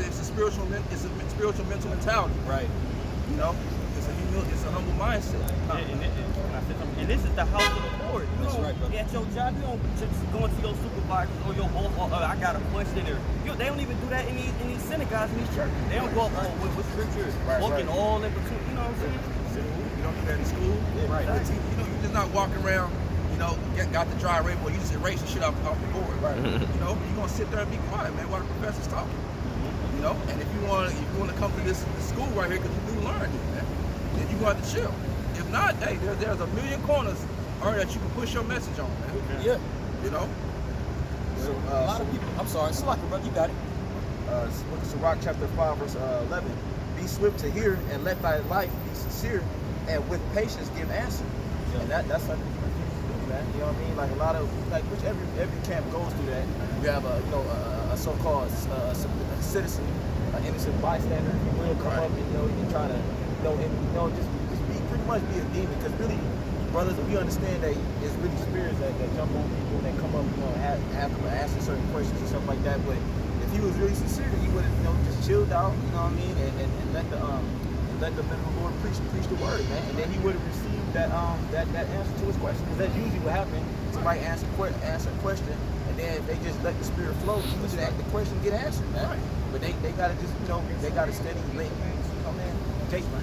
it's a spiritual mental mentality. Right. You know, it's a humble mindset. And this is the house of the Lord. You That's don't, right, brother. at your job, you don't just go into your supervisors or your boss, I got a question there. They don't even do that in these synagogues, in these churches. They don't go up with scriptures, walking all in between, you know what I'm saying? You don't do that in school. Yeah, right. You know, you're just not walking around, you know, got the dry erase board, you just erase the shit off the board. Right. You know, you're gonna sit there and be quiet, man, while the professor's talking. You know, and if you want to come to this school right here, because you do learn it, man, then you got to chill. If not, hey, there's a million corners that you can push your message on, man. Yeah. You know. So, a lot of people. I'm sorry, Salaki, brother, you got it. Book of Sirach, chapter 5, verse 11. Be swift to hear, and let thy life be sincere, and with patience give answer. Yeah. And that's something you do, man. You know what I mean? Like a lot of, like, which every camp goes through that. You have a so-called citizen, an innocent bystander, if you will, come up and you try to, just pretty much be a demon, because really, brothers, we understand that it's really spirits that jump on people and they come up, have them answer certain questions and stuff like that. But if he was really sincere, he would have, just chilled out, you know what I mean, and let the men of the Lord preach the word, man, and then he would have received that answer to his question. Because that's usually what happens. Somebody answer a question, and then they just let the spirit flow. Usually the question get answered, man. Right. But they gotta just, they gotta steady link. Man, Jake, man.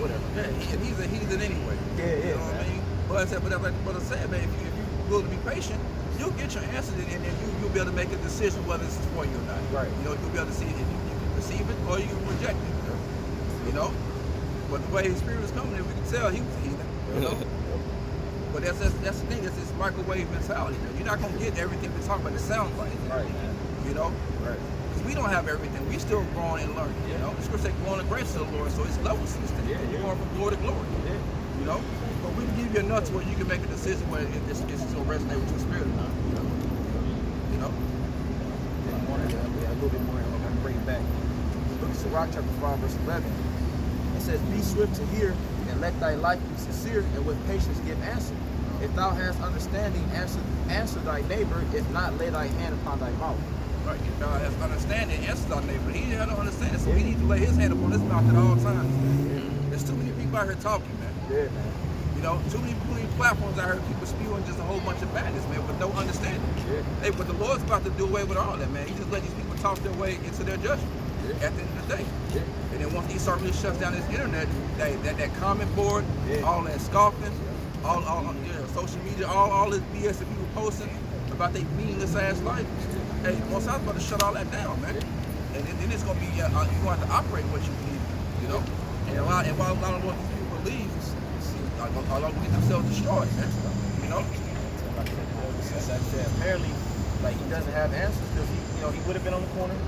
Whatever. Yeah, he's a heathen anyway. Yeah, you know what I mean? But like the brother said, man, if you're willing to be patient, you'll get your answer, and then you'll be able to make a decision whether this is for you or not. Right. You know, you'll be able to see if you can receive it or you can reject it. You know? But the way his spirit was coming in, we can tell he was a heathen. You know? But that's the thing, it's this microwave mentality. Man. You're not gonna get everything we talk about. It sounds like it. Right. You know? Right. We don't have everything. We still growing and learning. You know, the scripture says growing in grace to the Lord, so it's levels to this thing. You're going from glory to glory. You know, but we can give you enough to where you can make a decision whether this still resonate with your spirit or not. You know. A little bit more. I'm gonna bring it back. Book of Sirach, chapter 5, verse 11. It says, "Be swift to hear, and let thy life be sincere, and with patience give answer. If thou hast understanding, answer thy neighbor. If not, lay thy hand upon thy mouth." Right, if God has understanding, answers our neighbor. He didn't have no understanding, so we need to lay his hand upon his mouth at all times. There's too many people out here talking, man. Yeah, man. You know, too many platforms out here, people spewing just a whole bunch of badness, man, with no understanding. Yeah. Hey, but the Lord's about to do away with all that, man. He just let these people talk their way into their judgment at the end of the day. And then once he really shuts down his internet, that comment board, all that scoffing, all social media, all this BS that people posting about their meaningless ass life. Hey, once I was about to shut all that down, man. And then it's gonna be you're gonna have to operate what you believe, you know. And while a lot of what these people believe, a lot of get themselves destroyed, man. You know. Apparently, like, he doesn't have answers because he would have been on the corner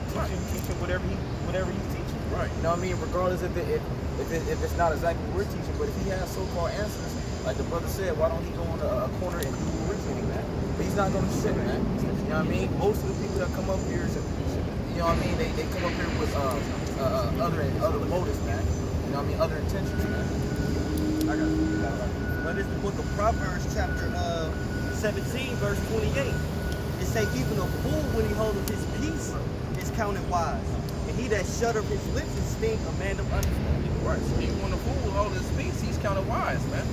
teaching whatever he's teaching. Right. You know what I mean? Regardless if it's not exactly what we're teaching, but if he has so-called answers, like the brother said, why don't he go on a corner and do what we're teaching, man? But he's not gonna sit, man. You know what I mean? Most of the people that come up here, you know what I mean? They come up here with other motives, man. You know what I mean? Other intentions, man. I got it. But it's the book of Proverbs, chapter 17, verse 28. It say, even a fool when he holdeth his peace is counted wise, and he that shutteth his lips esteemed a man of understanding. Right. So even when a fool holds his peace, he's kind of wise, man.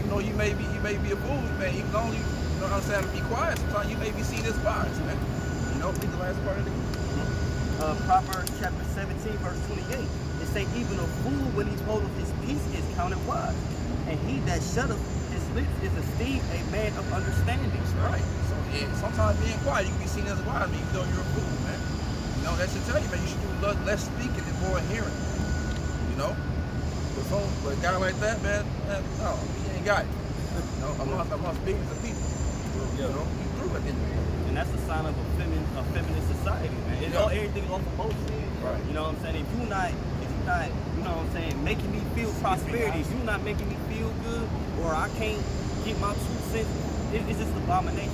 Even though you may be a fool, man. Even though you don't understand to be quiet, sometimes you may be seen as wise, man. You know, read the last part of it. Proverbs chapter 17, verse 28. It say, even a fool when he holdeth his peace is counted wise, and he that shutteth his lips is esteemed a man of understanding. Right. So sometimes being quiet, you can be seen as wise, man, even though you're a fool, man. You know, that should tell you, man, you should do less speaking and more hearing. You know? But a guy like that, man, no, he ain't got it. You know, amongst billions of people. You know, he threw it in there. And that's a sign of a feminist society, man. It's all everything off of both sides. Right. You know what I'm saying? If you're not, you know what I'm saying, making me feel prosperity, if you're not making me feel good, or I can't get my 2 cents, it's just abomination.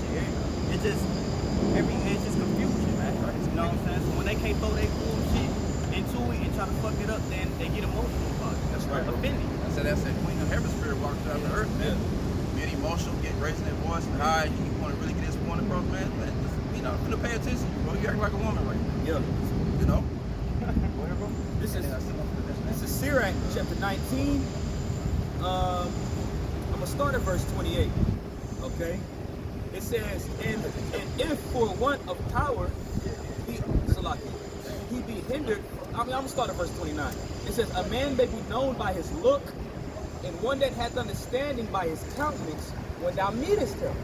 It's just confusion, man. You know what I'm saying? So when they can't throw their bullshit into it and try to fuck it up, then they get emotional about it. That's right. Offended. That's that Queen of Heaven spirit walking out the earth, man. Being emotional, raising their voice and high, you want to really get this point across, man. You know, I'm gonna pay attention. Bro, you act like a woman right now. Yeah. You know? bro. This is Sirach chapter 19. I'm gonna start at verse 28. Okay. It says, and if for want of power he be hindered. I'm gonna start at verse 29. It says, a man may be known by his look, and one that hath understanding by his countenance when thou meetest him.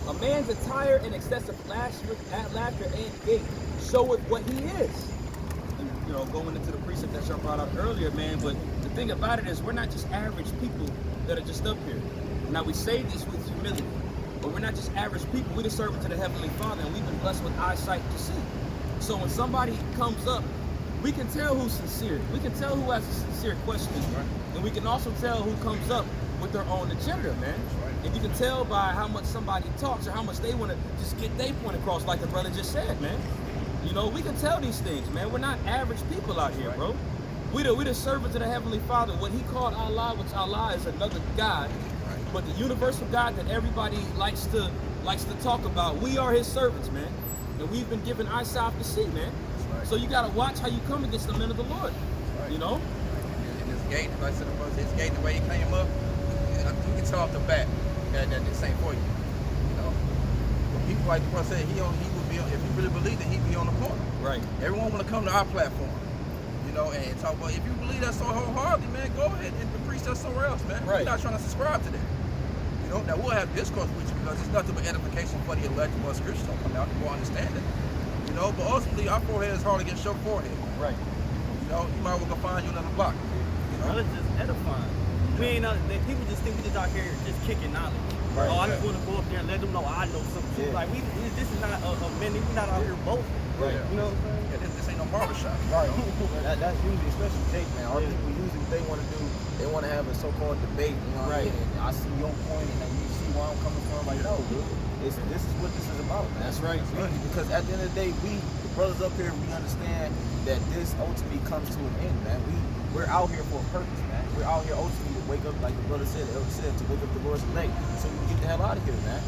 A man's attire and excessive laughter and gait showeth what he is. And, you know, going into the precept that y'all brought up earlier, man, but the thing about it is we're not just average people that are just up here. Now we say this with humility, but we're not just average people. We're the servant to the Heavenly Father, and we've been blessed with eyesight to see. So when somebody comes up, we can tell who's sincere. We can tell who has a sincere question, right? And we can also tell who comes up with their own agenda, man. Right. And you can tell by how much somebody talks or how much they want to just get their point across, like the brother just said, man. You know, we can tell these things, man. We're not average people out here, bro. We the servants of the Heavenly Father. What he called Allah, which Allah is another God, but the universal God that everybody likes to talk about. We are his servants, man. And we've been given eyesight to see, man. Right. So you gotta watch how you come against the men of the Lord. Right. You know? In this gate, like I said, his gate, the way he came up, you can tell off the bat that this ain't for you. You know? But people like the brother said, he would be, if he really believed it, he'd be on the corner. Right. Everyone wanna come to our platform. You know, and talk about, if you believe that so wholeheartedly, man, go ahead and preach that somewhere else, man. Right. We're not trying to subscribe to that. You know, now we'll have discourse with you because it's nothing but edification for the elect. Once Christians don't come out, you will understand it. You know, but ultimately our forehead is hard against your forehead. Right. You know, you might as well go find you another block. You know, it's just edifying. We ain't people just think we just out here just kicking knowledge. Right. Oh, I just want to go up there and let them know I know something. Yeah. Like this is not a minute. We're not out here both. Right. You know what I'm saying? Yeah, this ain't no barbershop. Right. That's usually, especially Jake, man. Our people usually they want to do. They want to have a so-called debate. You know what I mean? And I see your point, and you see where I'm coming from. Like, no, dude. This is what this is about, man. That's right. Because at the end of the day, the brothers up here, we understand that this ultimately comes to an end, man. We're out here for a purpose, man. We're out here ultimately to wake up, like the brother said, the elder said, to wake up the Lord's elect, so we can get the hell out of here, man.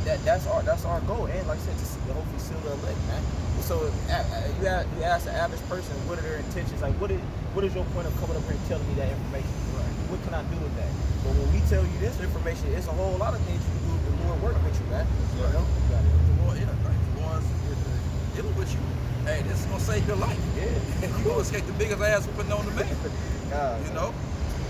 That's our goal, and like I said, to hopefully seal the elect, man. So you ask the average person, what are their intentions? Like, what is your point of coming up here and telling me that information? Right. What can I do with that? But when we tell you this information, it's a whole lot of things you can do. The Lord work with you, man. Right. You know? The Lord, the ones dealing with you. Hey, this is gonna save your life. Yeah. You're gonna escape the biggest ass whooping known to man. You know?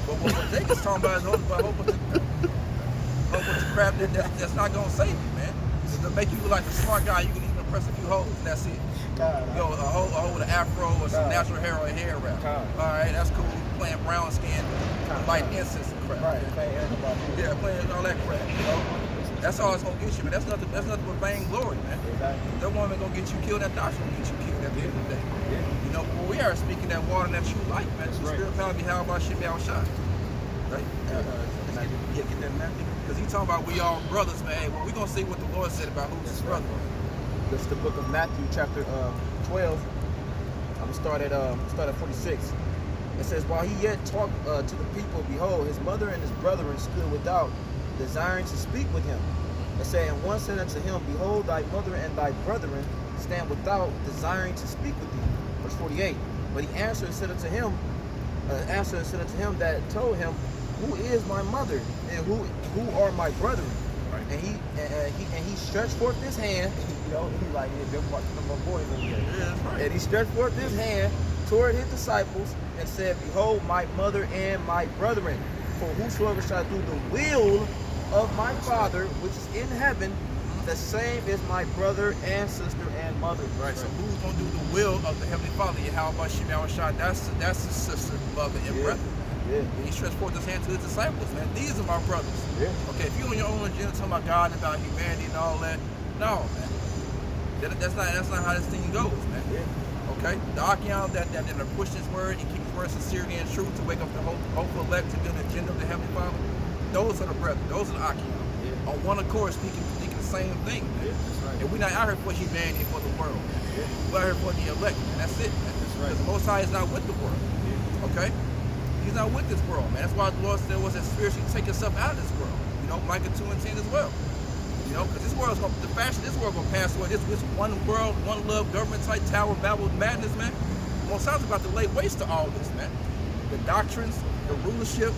But what Jake is talking about is a whole bunch of crap that's not gonna save you, man. It's to make you look like a smart guy. You can even press a few holes, and that's it. You know, a hole with an afro or some natural hair or a hair wrap. Alright, that's cool. Playing brown skin, light incense and crap. Right, yeah, playing all that crap, you know? That's all it's gonna get you, man. That's nothing but vain glory, man. Exactly. That woman gonna get you killed, that doctor gonna get you killed at the end of the day. Yeah. You know, when we are speaking that water and that true life, man, it's the spirit power behind our shit be outshine. Right? Get that man. Because he talking about we all brothers, man. Hey, well, we gonna see what the Lord said about who's his brother. That's the book of Matthew, chapter 12. I'm gonna start at 46. It says, while he yet talked to the people, behold, his mother and his brethren stood without, desiring to speak with him. It said, and one said unto him, behold, thy mother and thy brethren stand without, desiring to speak with thee. Verse 48. But he answered and said unto him, that told him, who is my mother and who are my brethren? Right. And he stretched forth his hand. You know, he's like, yeah, them my boys over here. Yeah, that's right. And he stretched forth his hand toward his disciples and said, behold, my mother and my brethren. For whosoever shall do the will of my Father which is in heaven, the same is my brother and sister and mother. Right. So who's gonna do the will of the Heavenly Father? How about Shimei Shah? That's his sister, mother, and brother. Yeah. And he stretched forth his hand to his disciples, man. These are my brothers. Yeah. Okay, if you on your own agenda talking about God, about humanity and all that, no, man. That's not how this thing goes, man. Yeah. Okay? The Archeon that are push his word and keep his word sincerely and true to wake up the hopeful elect to build the agenda of the Heavenly Father, those are the brethren. Those are the Archeon. Yeah. On one accord, speaking the same thing, man. Yeah, that's right. And we're not out here for humanity, for the world. Yeah. We're out here for the elect, and that's it, man. That's right. Because the Most High is not with the world. Yeah. Okay? He's not with this world, man. That's why the Lord said was that spiritually take yourself out of this world. You know, Micah 2:10 as well. You know, because the fashion of this world gonna pass away. This one world, one love, government type tower, Babel madness, man. Most High's about to lay waste to all this, man. The doctrines, the rulership,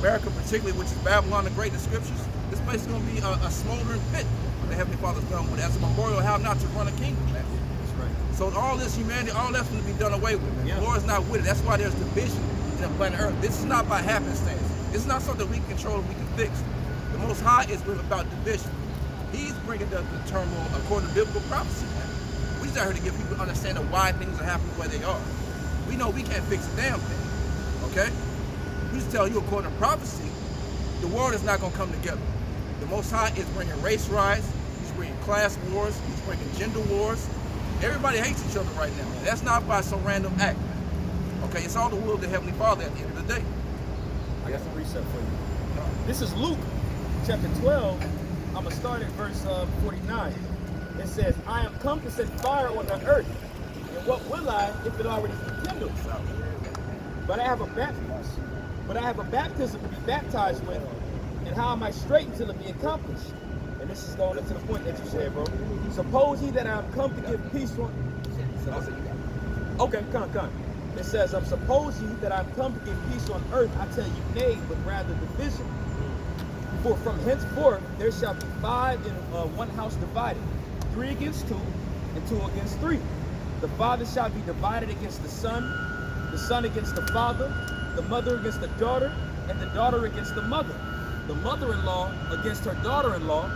America particularly, which is Babylon the Great in the scriptures, this place is going to be a smoldering pit when the Heavenly Father's done with, as a memorial how not to run a kingdom, man. That's right. So all this humanity, all that's going to be done away with, man. Yeah. The Lord's not with it. That's why there's division in the planet Earth. This is not by happenstance. It's not something we can control and we can fix. The Most High is about division. He's bringing the turmoil according to biblical prophecy, man. We just out here to give people understanding why things are happening the way they are. We know we can't fix a damn thing, okay? We just tell you according to prophecy, the world is not going to come together. The Most High is bringing race riots. He's bringing class wars. He's bringing gender wars. Everybody hates each other right now, man. That's not by some random act, man. Okay, it's all the will of the Heavenly Father at the end of the day. I got some reset for you. This is Luke chapter 12. I'm going to start at verse 49. It says, I am come to set fire on the earth. And what will I if it already be kindled? But I have a baptism to be baptized with, and how am I straight until it be accomplished? And this is going into the point that you said, bro. Suppose ye that I am come to give peace on. Okay, come. It says, suppose ye that I am come to give peace on earth, I tell you nay, but rather division. For from henceforth there shall be 5 in one house divided, 3 against 2, and 2 against 3. The father shall be divided against the son against the father, the mother against the daughter, and the daughter against the mother, the mother-in-law against her daughter-in-law,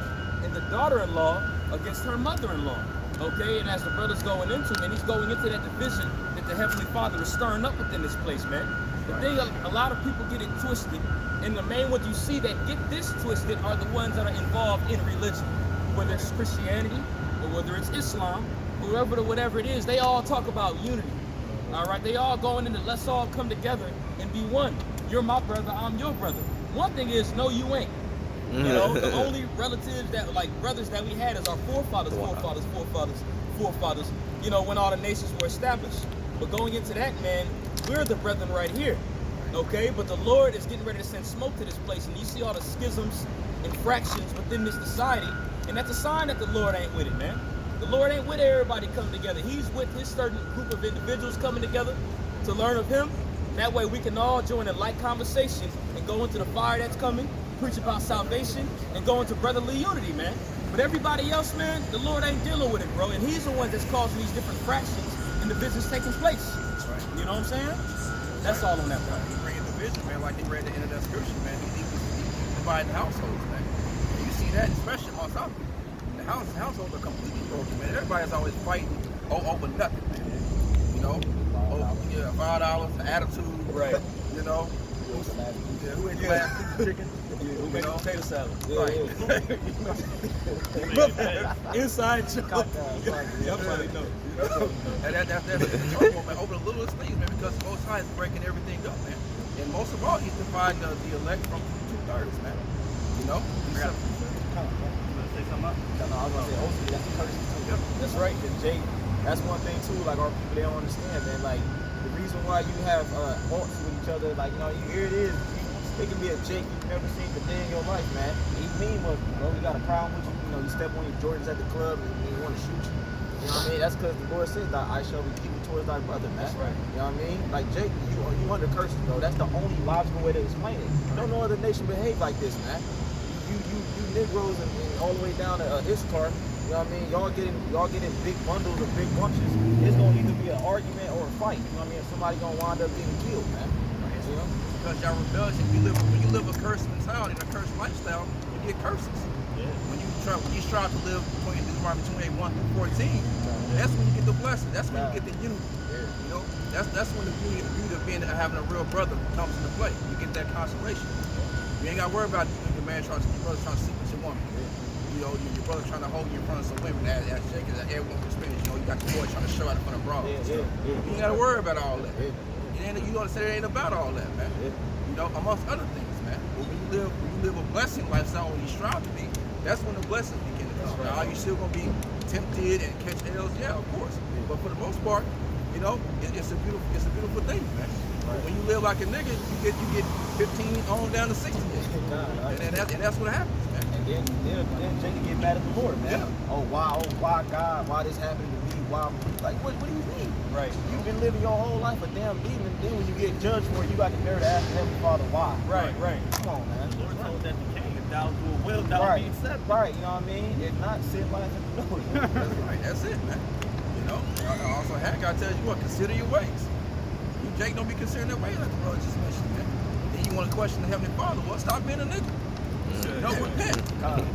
and the daughter-in-law against her mother-in-law. Okay, and as the brother's going into, and he's going into that division that the Heavenly Father is stirring up within this place, man. The thing, a lot of people get it twisted, and the main ones you see that get this twisted are the ones that are involved in religion, whether it's Christianity or whether it's Islam, whatever it is, they all talk about unity. All right, they all going into let's all come together and be one. You're my brother, I'm your brother. One thing is, no, you ain't. You know, the only relatives that, like brothers that we had is our forefathers, you know, when all the nations were established. But going into that, man, we're the brethren right here. Okay, but the Lord is getting ready to send smoke to this place, and you see all the schisms and fractions within this society, and that's a sign that the Lord ain't with it, man. The Lord ain't with everybody coming together. He's with his certain group of individuals coming together to learn of him. That way we can all join a light conversation and go into the fire that's coming, preach about salvation, and go into brotherly unity, man. But everybody else, man, the Lord ain't dealing with it, bro. And he's the one that's causing these different fractions and divisions taking place. That's right. You know what I'm saying? That's all on that, bro. He's bringing division, man, like he read the end of that scripture, man. He's dividing households, man. And you see that, especially amongst our people. The households are completely broken, man. Everybody's always fighting over nothing, man. You know, $5, the attitude, Right. You know, who ate the last piece of chicken? Who made the potato salad? Right. Inside joke. Y'all probably know. And that's the trouble, man, over the littlest things, man, because the Most High is breaking everything up, man. And most of all, he's dividing the elect from 2/3, man. You know? Say something up? No, I was gonna say, ultimately, that's a curse too. That's right, because Jay, that's one thing too, like our people, they don't understand, man. Like, the reason why you have haunts with each other, like, you know, here it is, it can be a Jake you've never seen a day in your life, man. He mean what, bro, he got a problem with you, you know, you step on your Jordans at the club and he want to shoot you. You know what I mean? That's because the Lord says that I shall be evil towards thy brother, man. That's right. You know what I mean? Like, Jake, you under curses, bro. That's the only logical way to explain it. Don't no other nation behave like this, man. You Negroes and all the way down to Ishtar, you know what I mean? Y'all getting big bundles or big bunches. It's gonna either be an argument or a fight. You know what I mean? Somebody gonna wind up getting killed, man. You know? Because y'all rebellious, when you live a cursed mentality and a cursed lifestyle, you get curses. Yeah. When you strive to live between Deuteronomy 28:1 through 14, that's when you get the blessing. That's when you get the unity. You know, that's when the beauty of being having a real brother comes into play. You get that consolation. You ain't got to worry about your brother trying to sleep with your woman. You know, your brother trying to hold you in front of some women. As Jake is everyone experience. You know, you got your boy trying to show out in front of bras. You ain't got to worry about all that. You ought to say it ain't about all that, man. You know, amongst other things, man. When you live a blessing lifestyle, when you strive to be, that's when the blessings begin to come. Now, are you still gonna be tempted and catch L's? Yeah, of course. But for the most part, you know, it's a beautiful thing, man. Right. When you live like a nigga, you get 15 on down to 60, and that's what happens, man. And then Jacob get mad at the Lord, man. Yeah. Oh why God, why this happened to me? be wild. Like, what do you mean? Right. You've been living your whole life a damn demon. Then when you get judged for it, you got the nerve to ask the Heavenly Father why. Right. Come on, man. The Lord told that to Cain, if thou do a will, thou be accepted. Right, you know what I mean? If not, sit life and do it. That's right. That's it, man. You know. Also, Haggai tells you what, consider your ways. You, Jake, don't be considering their ways like the brother just mentioned, man. Then you want to question the Heavenly Father. Well, stop being a nigga. No, repent.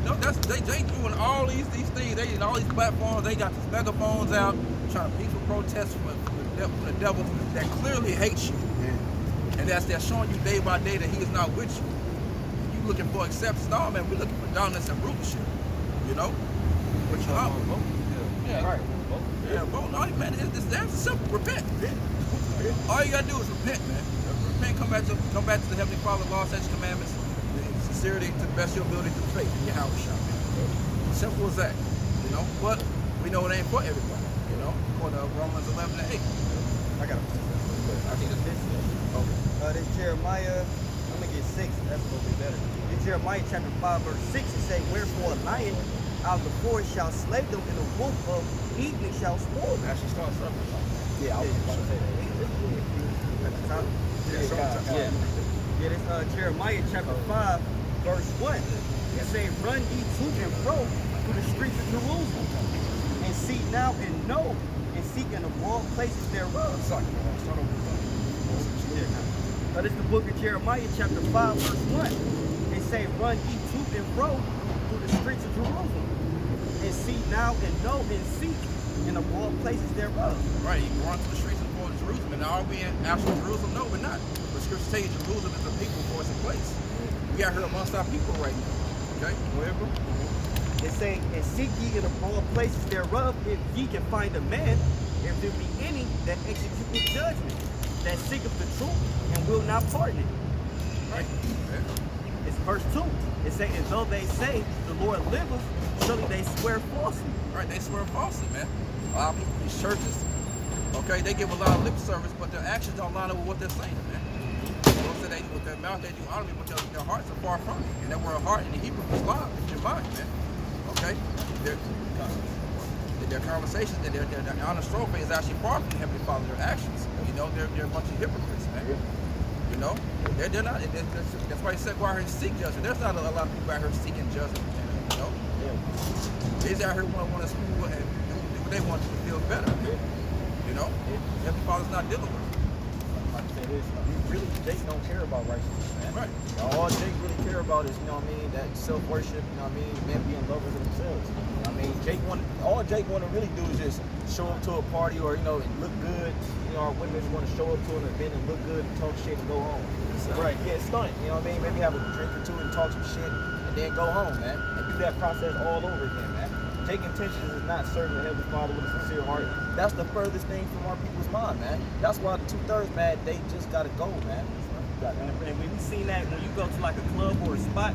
No, that's they doing all these things. They in all these platforms. They got these megaphones out trying to peaceful protest from the devil that clearly hates you, and they're showing you day by day that he is not with you. You looking for acceptance? No, man, we're looking for dominance and rulership. You know, but you are. Yeah, right. Yeah, vote. No, man, it's that simple. Repent. All you gotta do is repent, man. Repent. Come back to the Heavenly Father, law, statutes, commandments. Sincerity to the best of your ability through faith in your house shop. Simple as that, you know. But we know it ain't for everybody, you know. According to Romans 11 and 8. I got I think it's this. Okay. This Jeremiah, I'm gonna get 6. That's a little bit better. In Jeremiah chapter 5, verse 6, it says, "Wherefore a lion out of the forest shall slay them, and a wolf of evening shall spoil them." Actually starts up. Yeah, I was about to say that. Yeah, this Jeremiah chapter 5, verse 1. It says, "Run ye to and fro through the streets of Jerusalem, and seek now and know, and seek in the broad places thereof." Sorry, start over. This is the book of Jeremiah chapter 5, verse 1. It says, "Run ye to and fro through the streets of Jerusalem, and seek now and know, and seek in the broad places thereof." Right, you run through the streets of Jerusalem, and are we in actual Jerusalem? No, we're not. But Scripture tells you Jerusalem is a people for us a place. We out here amongst our people right now. Okay, wherever. It say, "And seek ye in the broad places thereof, if ye can find a man, if there be any that executeth judgment, that seeketh the truth, and will not pardon it." Right. Yeah. It's verse 2. It say, "And though they say, the Lord liveth, surely they swear falsely." Right, they swear falsely, man. A lot of people in these churches, okay, they give a lot of lip service, but their actions don't line up with what they're saying, man. They say with their mouth they do honor me, but their hearts are far from me. And that word heart in the Hebrew is love. It's your mind, man. Okay? Their conversations and their honest trophy is actually far from the Heavenly Father, their actions. You know, they're a bunch of hypocrites, man. You know? They're not, that's why he said go out here and seek judgment. There's not a lot of people out here seeking judgment, you know? They's out here want to school and do what they want to feel better. You know? The Heavenly Father's not dealing with them. Like I said, Jake don't care about righteousness, man. Right. All Jake really care about is, you know what I mean, that self-worship, you know what I mean, men being lovers of themselves. You know what I mean, all Jake want to really do is just show up to a party or, you know, and look good. You know, our women want to show up to an event and look good and talk shit and go home. Right, yeah, stunt, you know what I mean? Maybe have a drink or two and talk some shit and then go home, man. And do that process all over again, man. Jake intentions is not serving the Heavenly Father with a sincere heart. That's the furthest thing from our people's mind, man. That's why the 2/3, man, they just gotta go, man. And when you seen that, when you go to like a club or a spot,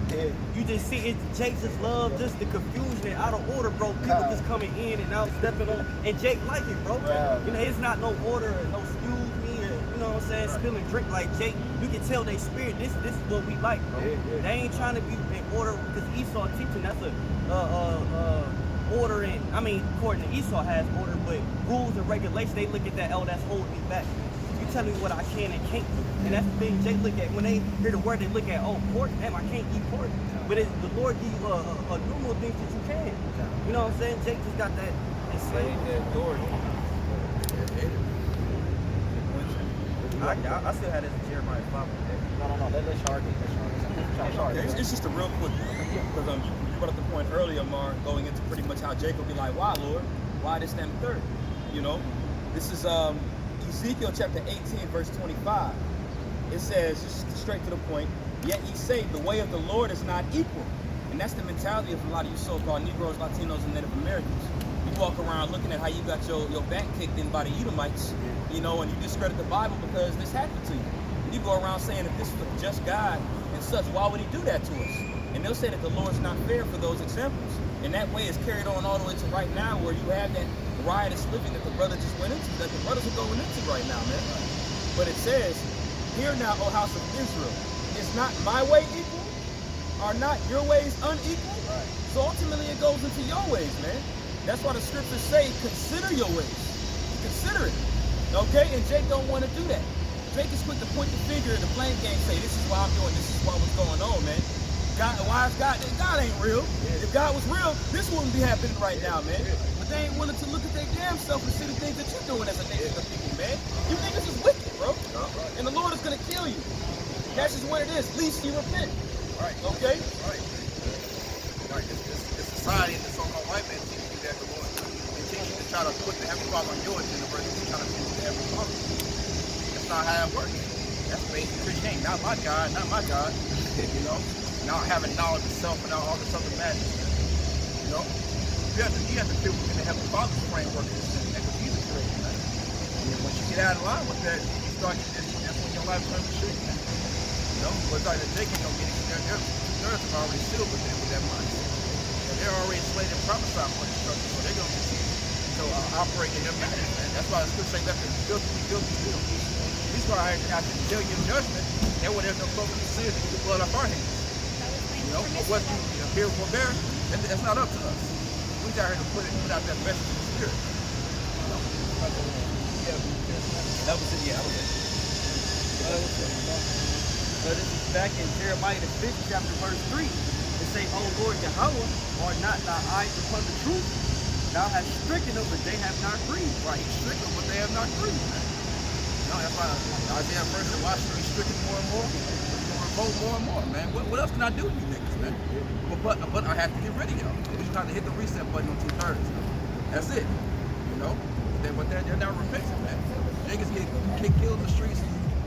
you just see it. Jake just love just the confusion and out of order, bro. People just coming in and out, stepping on, and Jake like it, bro. You know, it's not no order, no excuse me, or, you know what I'm saying, spilling drink like Jake. You can tell they spirit. This is what we like, bro. They ain't trying to be in order because Esau teaching that's a order, and I mean, according to Esau has order, but rules and regulations, they look at that, oh, that's holding me back. You tell me what I can and can't do. And that's the thing Jake look at. When they hear the word, they look at, oh, pork, damn, I can't eat pork. But the Lord give you a numerous things that you can. You know what I'm saying? Jake just got that enslaved authority. I still had this in Jeremiah 5. No, let's hard it. It's just a real quick one. Because you brought up the point earlier, Mar, going into pretty much how Jacob be like, why, Lord? Why this, that, and the third? You know? This is Ezekiel chapter 18, verse 25. It says, just straight to the point, "Yet ye say, the way of the Lord is not equal." And that's the mentality of a lot of you so-called Negroes, Latinos, and Native Americans. You walk around looking at how you got your back kicked in by the Edomites, you know, and you discredit the Bible because this happened to you. And you go around saying, if this was a just God and such, why would he do that to us? And they'll say that the Lord's not fair for those examples. And that way is carried on all the way to right now, where you have that riotous living that the brother just went into, that the brothers are going into right now, man. But it says, "Hear now, O house of Israel, is not my way equal? Are not your ways unequal?" So ultimately it goes into your ways, man. That's why the scriptures say, consider your ways. Consider it. Okay? And Jake don't want to do that. Jake is quick to point the finger in the blame game, say, this is why I'm doing, this is what's going on, man. God, why is God? God ain't real. If God was real, this wouldn't be happening right now, man. But they ain't willing to look at their damn self and see the things that you're doing as a nation of people, man. You niggas is wicked, bro. And the Lord is going to kill you. That's just what it is. Least you repent. Right. Okay? Right. Right. This society and the so-called white man teach you that the Lord. They teach you to try to put the Heavenly Father on your agenda versus you trying to teach the Heavenly Father. That's not how it works. That's basic Christianity. Not my God, not my God. You know? Not having knowledge of self and all this other madness. You know? You have to feel within the Heavenly Father's framework and what Jesus created, man. And once you get out of line with that, you start getting this, that's when your life turns to shit, man. You know? But like the Jacob don't get it, their nerves are already sealed with that mindset. And they're already slated and prophesied for destruction, so they're going to continue to operate in their madness, man. That's why the scripture say, let them filthy be filthy still. These guys have to tell you in judgment, and when there's no closer to sin, than the blood off our hands. You know, but what you hear or bear, that's not up to us. We got here to put out that message in the spirit. You know? That was it, yeah, that was it. So this is back in Jeremiah the 5th chapter, verse 3. It say, O Lord Yahweh, are not thy eyes upon the truth? Thou hast stricken them, but they have not grieved. Right, he's stricken, but they have not grieved, man. You know, that's why Isaiah first said, why should we be stricken more and more? Revolt more and more, man. What else can I do to you niggas, man? But I have to get rid of y'all. We're just trying to hit the reset button on 2/3. That's it. You know? But they're not repenting, man. Niggas get killed in the streets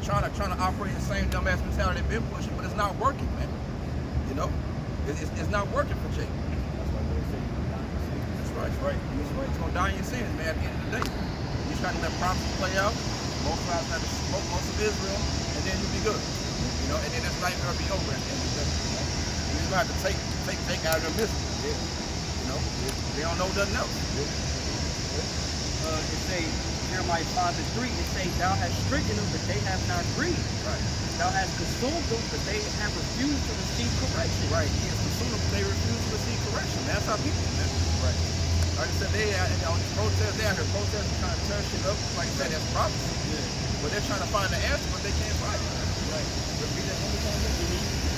trying to operate the same dumbass mentality they've been pushing, but it's not working, man. You know? It's not working for Jake. That's right. That's right. It's gonna die in your sins, man, at the end of the day. You're trying to let prophecy play out, most times have to smoke most of Israel, and then you'll be good. You know, and then this night gonna be over at the end of the day. You're gonna have to take out of their business. You know? They don't know nothing else. It say Jeremiah 5:3, it say, thou hast stricken them, but they have not grieved. Right. Thou hast consumed them, but they have refused to receive correction. Right. He has consumed them, but they refuse to receive correction. That's how people, man. Right. Like I said, they on these protests, they out here protesting, trying to tear shit up. Like I said, that's prophecy. Yeah. But they're trying to find the answer, but they can't find it. Right. Repeat that one more time.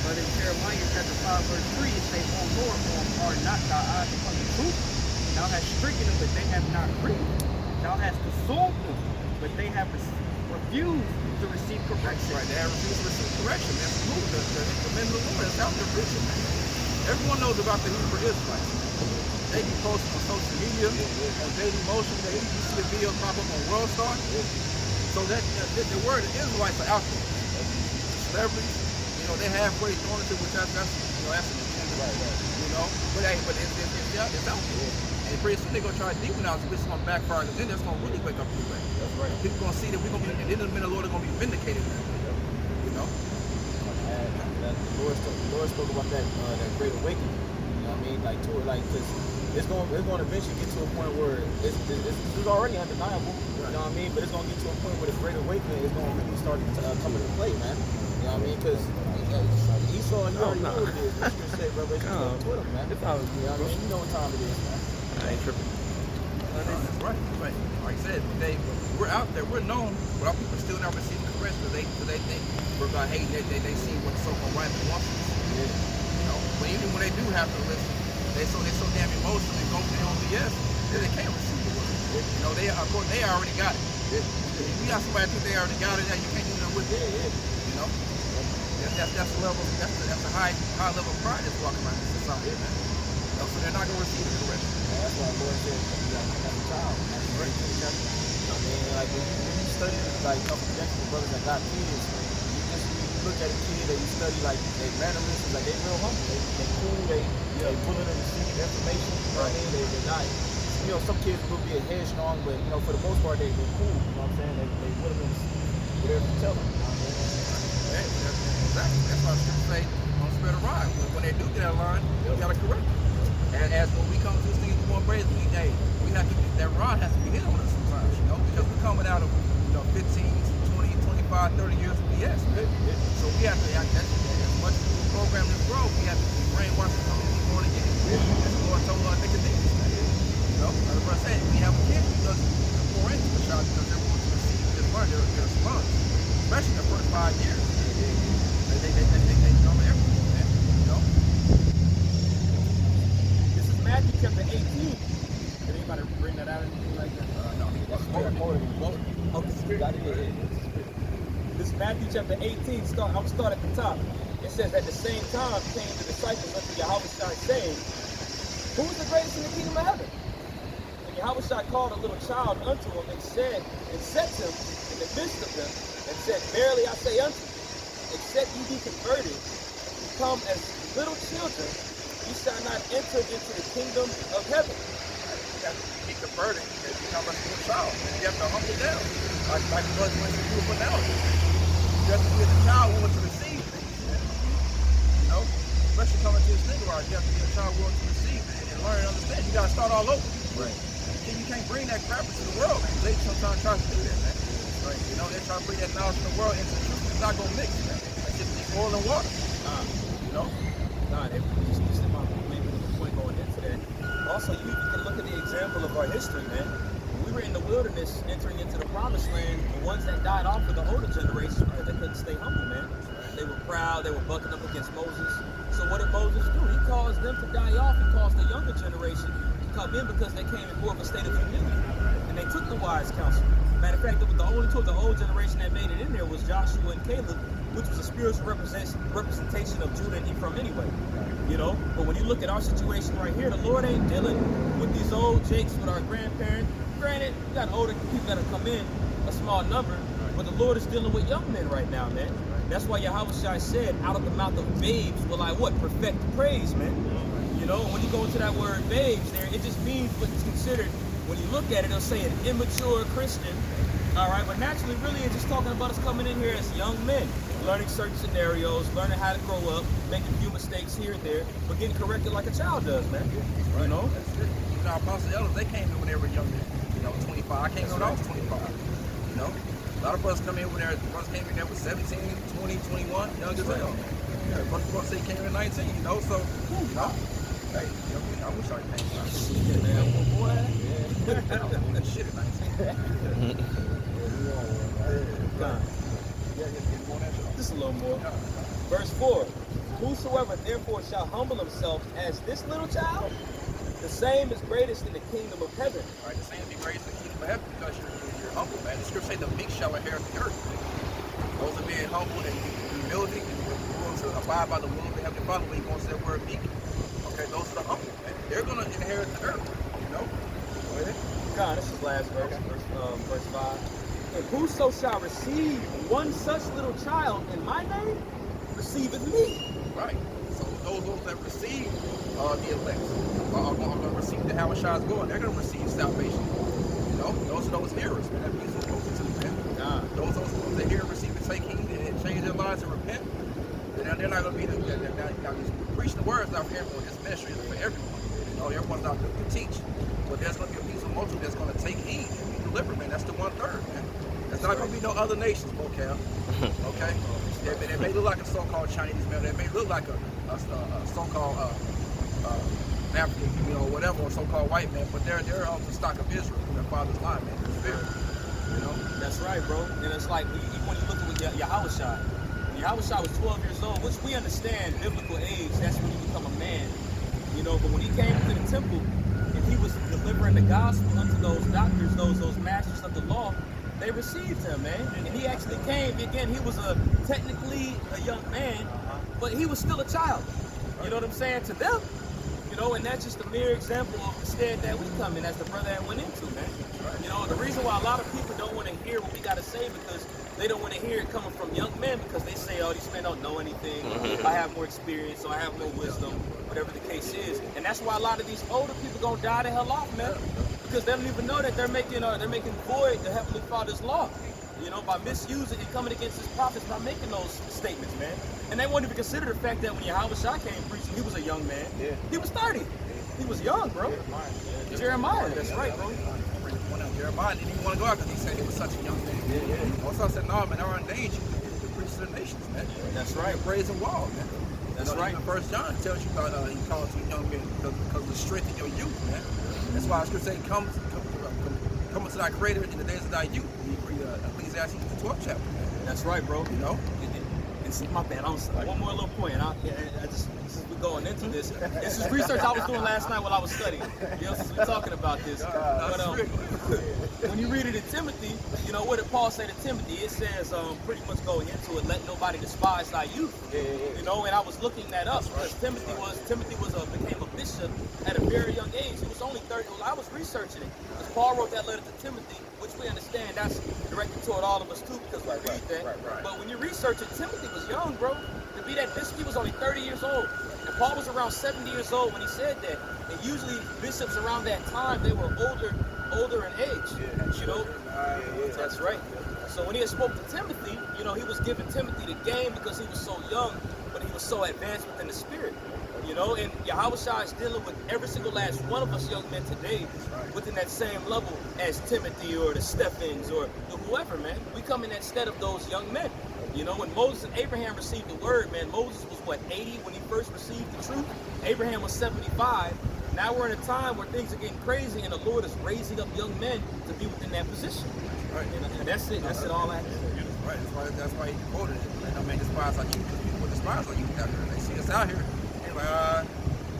But in Jeremiah chapter 5, verse 3, it says, O Lord, are not thy eyes upon the truth? Thou hast stricken them, but they have not grieved. Thou hast consumed them, but they have refused to receive correction. Right, they have refused to receive correction. That's the move. The men of the Lord, that's out there preaching, man. Everyone knows about the Hebrew Israelites. They be posting on social media, on Daily Motion. They see a video pop up on World Star. So that the word of Israelites are out there. Celebrities, you know, they halfway throwing it to which that's an agenda. Right. You know, but it's out there. And pretty soon they're going to try to demonize it, which is going to backfire, because then that's going to really wake up people. That's right. People going to see that we're going to be, and then the men of the Lord are going to be vindicated. You know? The Lord spoke about that great awakening. You know what I mean? Because it's going to eventually get to a point where it's already undeniable. You know what I mean? But it's going to get to a point where the great awakening is going to really start come into play, man. You know what I mean? Because Esau, you already know what it is. You should say Revelation on Twitter, man. You know what I mean? You know what time it is, man. I ain't tripping. That's right. Like I said, we're out there. We're known, but our people still not receiving correction because they think we're about hating. They see what the so-called right wants us. Yeah. You know, but even when they do have to listen, they so damn emotional and go to their own BS that they can't receive the word. You know, they already got it. If you got somebody think they already got it, now you can't do nothing with it. You know, that's the level. That's a high level of pride that's walking around in society, man. You know, so they're not gonna receive the correction. That's why the Lord said you got to have a child. Right. I mean, like when you study like a couple of brothers that got kids, you look at a kid and you study like their mannerisms, like they real humble, they cool, they willing to receive information. You know what I mean? They're not. You know, some kids will be headstrong, but you know, for the most part, they're cool. You know what I'm saying? They willing to receive whatever you tell them. You know what I mean? Exactly. That's why I should say don't spread a ride. When they do get out of line, you gotta correct them. And as when we come to this thing more brave, we have to that rod has to be hit on us sometimes, you know, because we're coming out of 15, 20, 25, 30 years of BS, man. So we have to as much as we program this world, we have to be brainwashed to come in born again. That's the Lord told us Nicodemus, man. You know, like the brother said, when you have a kid, you just pour into the child because they're going to receive this learn their sponge, especially the first 5 years. They know everything, man. You know. This is Matthew chapter 18. Did anybody bring that out or anything like that? No. Okay. This is Matthew chapter 18. I'm going to start at the top. It says, at the same time came the disciples unto Yahushua, saying, who is the greatest in the kingdom of heaven? And Yahushua called a little child unto him and set him in the midst of them, and said, verily I say unto you, except ye be converted and become as little children, ye shall not enter into the kingdom of heaven. You have to be converted and become a little child. And you have to humble down. Like the Lord wants you to do for now. You have to be as a child willing to receive things. You know? Especially coming to this nigga right, you have to be a child willing to receive and learn and understand. You gotta start all over. Right. You can't bring that crap into the world, man. They sometimes try to do that, man. Right. You know, they try to bring that knowledge from the world into the truth. It's not gonna mix, man. It's just oil and water. You know? Just in my maybe the point going into that. Also, you can look at the example of our history, man. When we were in the wilderness, entering into the promised land, the ones that died off were the older generation because they couldn't stay humble, man. They were proud, they were bucking up against Moses. So what did Moses do? He caused them to die off. He caused the younger generation to come in because they came in more of a state of humility. And they took the wise counsel. Matter of fact, the only two of the old generation that made it in there was Joshua and Caleb, which was a spiritual representation of Judah and Ephraim anyway. You know, but when you look at our situation right here, the Lord ain't dealing with these old jakes with our grandparents. Granted, you got older people that have come in, a small number, but the Lord is dealing with young men right now, man. That's why Yahushua said, out of the mouth of babes will I what? Perfect the praise, man. You know, when you go into that word babes there, it just means what is considered, when you look at it, it'll say an immature Christian. All right, but naturally, really, it's just talking about us coming in here as young men, learning certain scenarios, learning how to grow up, making a few mistakes here and there, but getting corrected like a child does, man. You know? That's it. You know, our apostle elders, they came in when they were young men. You know, 25. I came in when I was 25. You know? A lot of brothers come in when the brothers came in there with 17, 20, 21, young as hell. Yeah, brothers say came in 19, you know, so, you know. Hey, you know, I wish I came in 19. Yeah, man, boy. Yeah. Shit at 19. Just a little more. Verse 4. Whosoever therefore shall humble himself as this little child, the same is greatest in the kingdom of heaven. Right, the same is greatest in the kingdom of heaven because you're humble, man. The scripture say the meek shall inherit the earth. Those are being humble and humility and willing to abide by the will of the heavenly Father when he wants that word meek. Okay, those are the humble, man. They're going to inherit the earth, you know? Go ahead. God, this is last verse, verse 5. And whoso shall receive one such little child in my name, receiveth me. Right. So those that receive the elect are going to receive the Yahushua going. They're going to receive salvation. You know, those are those hearers, man. That means closer to them. Those that hear, receive, and take heed and change their lives and repent. And they're not going to be preaching the words not for everyone. This ministry is for everyone. You know, everyone's not going to teach, but there's going to be a piece of multitude that's going to take heed and be delivered, man. That's the 1/3, man. There's not going to be no other nations, Bocal. Okay? They may look like a so-called Chinese man. They may look like a so-called African, you know, whatever, or so-called white man, but they're of the stock of Israel from their father's line, man. You know? That's right, bro. And it's like, when you look at Yahushua, when Yahushua was 12 years old, which we understand, biblical age, that's when you become a man. You know, but when he came to the temple, and he was delivering the gospel unto those doctors, those masters of the law, they received him, man. And he actually came, again, he was technically a young man, but he was still a child. You know what I'm saying? To them. You know, and that's just a mere example of the stead that we come in, as the brother had went into, man. You know, the reason why a lot of people don't want to hear what we got to say, because they don't want to hear it coming from young men, because they say, oh, these men don't know anything, I have more experience, or I have more wisdom, whatever the case is. And that's why a lot of these older people gonna die the hell off, man, because they don't even know that they're making void the Heavenly Father's law, you know, by misusing and coming against his prophets by making those statements, man. And they won't even consider the fact that when Yahushua came preaching, he was a young man. He was 30. He was young, bro. Jeremiah, that's right, bro. Jeremiah didn't even want to go out because he said he was such a young man. Also, I said, no, man, I ordained you to preach to the nations, man. That's right. Praise and wall, man. That's right. Even 1 John tells you about he calls you young men because of the strength of your youth, man. That's why I should say, come to thy creator in the days of thy youth. Ecclesiastes, the 12th chapter. That's right, bro. You know? And see, my bad. I'm sorry. One more little point. I just since we're going into this, this is research I was doing last night while I was studying. You know, since we're talking about this. But when you read it in Timothy, you know, what did Paul say to Timothy? It says, pretty much going into it, let nobody despise thy youth. You know, and I was looking that up because Timothy became a bishop at a very young age. He was only 30. I was researching it because Paul wrote that letter to Timothy, which we understand that's directed toward all of us too because we read that. But when you research it, Timothy was young, bro. To be that bishop, he was only 30 years old. And Paul was around 70 years old when he said that. And usually bishops around that time, they were older in age. You know? That's right. So when he had spoke to Timothy, you know, he was giving Timothy the game because he was so young, but he was so advanced within the spirit. You know, and Yahushua is dealing with every single last one of us young men today within that same level as Timothy or the Stephens or the whoever, man. We come in that stead of those young men. You know, when Moses and Abraham received the word, man, Moses was, what, 80 when he first received the truth? Abraham was 75. Now we're in a time where things are getting crazy and the Lord is raising up young men to be within that position. Right. And that's it. That's it all I have to say. Right. That's why he quoted it. I mean, despise our youth, because people despise our youth out here. They see us out here. Like,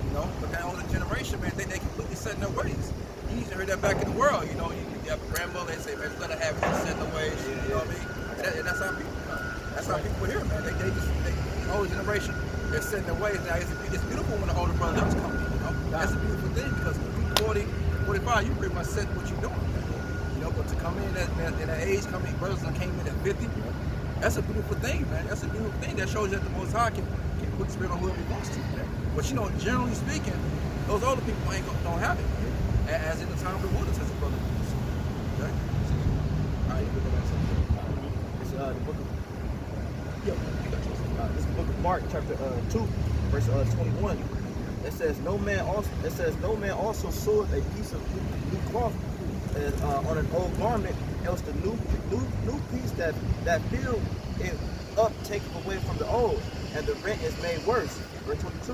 you know, but that older generation, man, they completely set in their ways. You used to hear that back in the world, you know, you have a grandmother, they say, man, let her have it, set in thetheir ways, you know what I mean? And that's how people come. That's how people here, man. The older generation, they're setting their ways. Now, it's beautiful when the older brother does come in, you know? That's a beautiful thing, because when you're 40, 45, you pretty much set what you're doing, man. You know, but to come in at that age, brothers that came in at 50, that's a beautiful thing, man. That's a beautiful thing. That shows you that the Most High can put the spirit on whoever he wants to. But you know, generally speaking, those older people don't have it. As in the time of the wilderness, as a brother. Okay? All right, you go back to It's the book of this is the book of Mark, chapter 2, verse 21. It says, no man also seweth a piece of new cloth on an old garment, else the new piece that filled it up taketh away from the old, and the rent is made worse. Verse 22.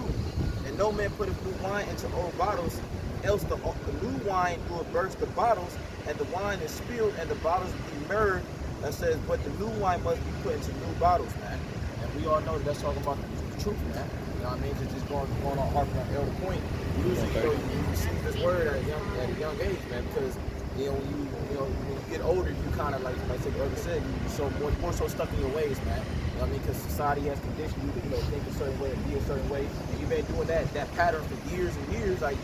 And no man putteth new wine into old bottles, else the new wine will burst the bottles, and the wine is spilled, and the bottles be marred. That says, but the new wine must be put into new bottles, man. And we all know that that's talking about the truth, man. You know what I mean? Just going on harping on the elder point. Usually, you know, you receive this word at a young age, man, because you know, when you get older, you kind of like the elder said, you're so more so stuck in your ways, man. You know what I mean? Because society has conditioned you to, you know, think a certain way and be a certain way, and you've been doing that pattern for years and years. Like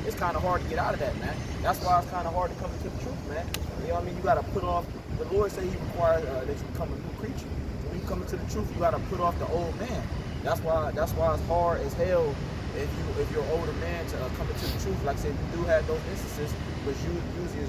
it's kind of hard to get out of that, man. That's why it's kind of hard to come into the truth, man. You know what I mean? You got to put off. The Lord said He requires that you become a new creature. So when you come into the truth, you got to put off the old man. That's why it's hard as hell if you're an older man to come into the truth. Like I said, you do have those instances, but usually